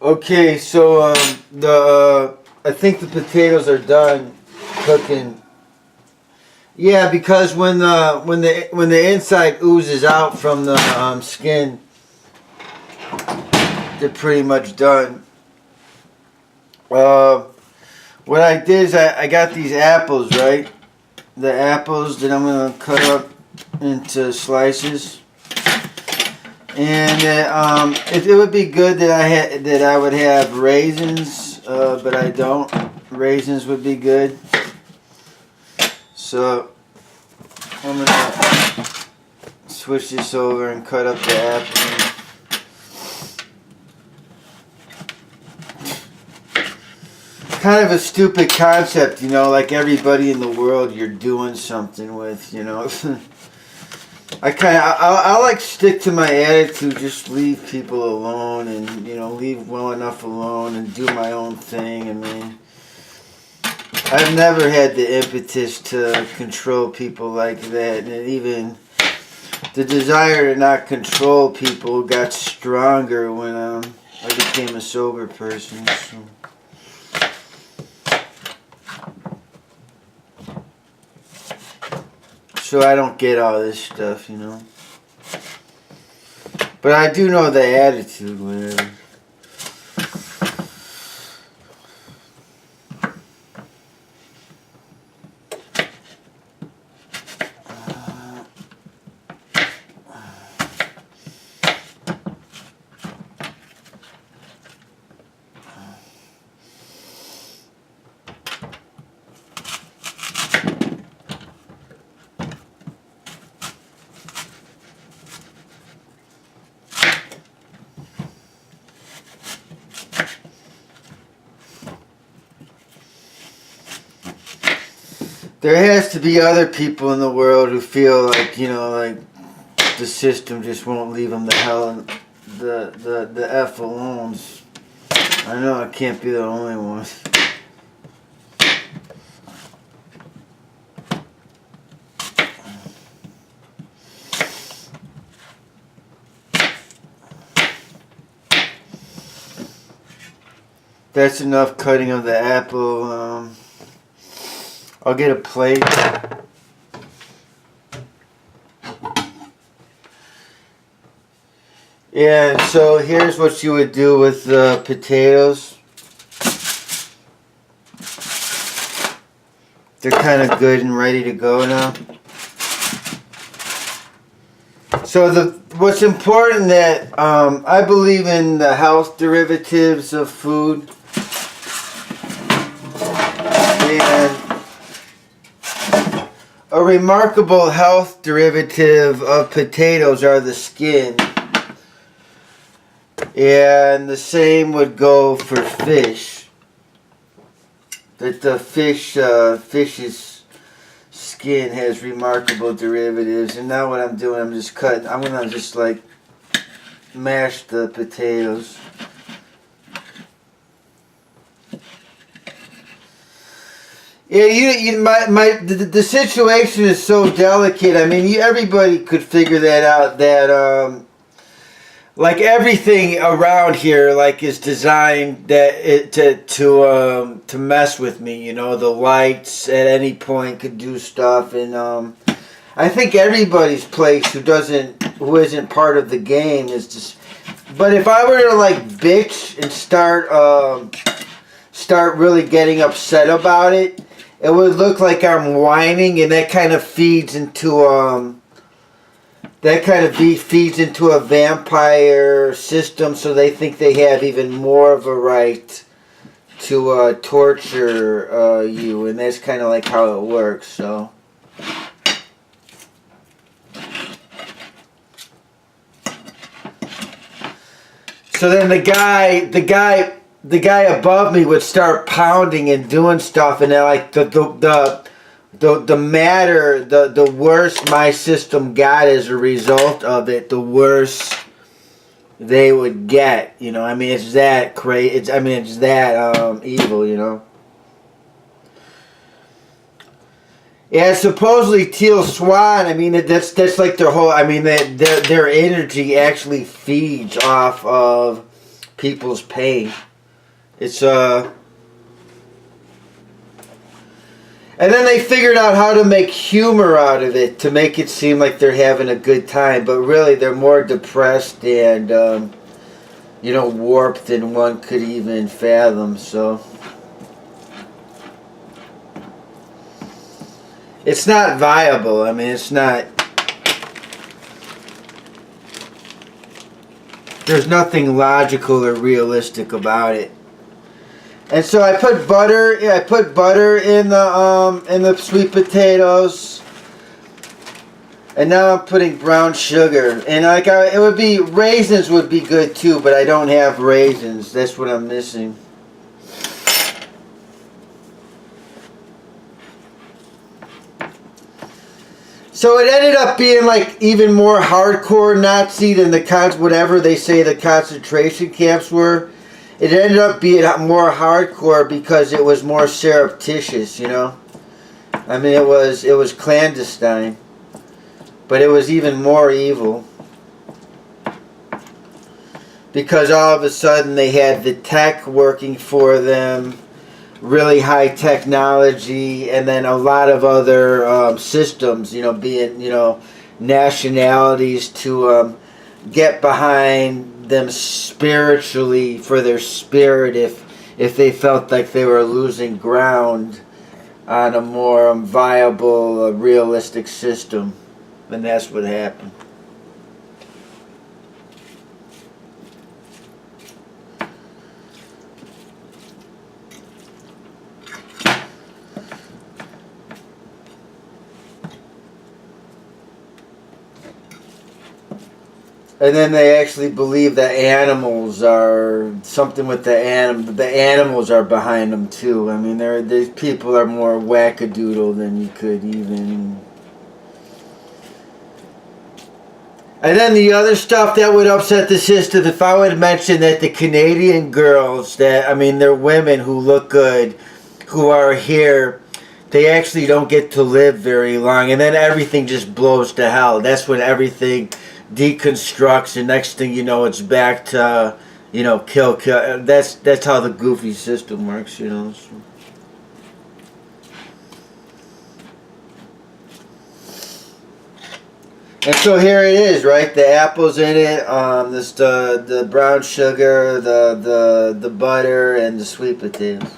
Okay, so the I think the potatoes are done cooking. Yeah, because when the inside oozes out from the skin, they're pretty much done. Uh, what I did is I got these apples, right? The apples that I'm gonna cut up into slices, and it would be good that I would have raisins, but I don't. Raisins would be good. So I'm gonna switch this over and cut up the apple. Kind of a stupid concept, like everybody in the world you're doing something with, I like stick to my attitude, just leave people alone and, leave well enough alone and do my own thing. I mean, I've never had the impetus to control people like that, and even the desire to not control people got stronger when I became a sober person. So I don't get all this stuff, But I do know the attitude, whatever. There has to be other people in the world who feel like, like the system just won't leave them the hell and the F alone. I know I can't be the only one. That's enough cutting of the apple. I'll get a plate. Yeah, so here's what you would do with the potatoes. They're kind of good and ready to go now. So what's important that I believe in the health derivatives of food. And a remarkable health derivative of potatoes are the skin. And the same would go for fish. That the fish's skin has remarkable derivatives. And now what I'm doing, I'm going to just like mash the potatoes. Yeah, the situation is so delicate. I mean, everybody could figure that out. That like everything around here, like is designed to mess with me. The lights at any point could do stuff, and I think everybody's place who isn't part of the game is just. But if I were to like bitch and start really getting upset about it. It would look like I'm whining, and that kind of feeds into a vampire system. So they think they have even more of a right to torture you, and that's kind of like how it works. So. So then the guy above me would start pounding and doing stuff, and then like the matter, the worse my system got as a result of it, the worse they would get. I mean, it's that crazy. It's that evil. Yeah, supposedly Teal Swan. I mean, that's like their whole. I mean, their energy actually feeds off of people's pain. It's and then they figured out how to make humor out of it to make it seem like they're having a good time, but really they're more depressed and, warped than one could even fathom. So it's not viable. I mean, it's not. There's nothing logical or realistic about it. And so I put butter. Yeah, I put butter in the sweet potatoes. And now I'm putting brown sugar. And it would be raisins would be good too, but I don't have raisins. That's what I'm missing. So it ended up being like even more hardcore Nazi than whatever they say the concentration camps were. It ended up being more hardcore because it was more surreptitious, I mean, it was clandestine, but it was even more evil because all of a sudden they had the tech working for them, really high technology, and then a lot of other systems, being, nationalities to get behind them spiritually for their spirit if they felt like they were losing ground on a more viable, realistic system. And that's what happened. And then they actually believe that animals are something with the animals are behind them too. I mean, these people are more wackadoodle than you could even. And then the other stuff that would upset the system, if I would mention that the Canadian girls, they're women who look good, who are here, they actually don't get to live very long, and then everything just blows to hell. That's when everything deconstructs, and next thing you know, it's back to, kill. That's how the goofy system works, So. And so here it is, right? The apple's in it. The brown sugar, the butter, and the sweet potatoes.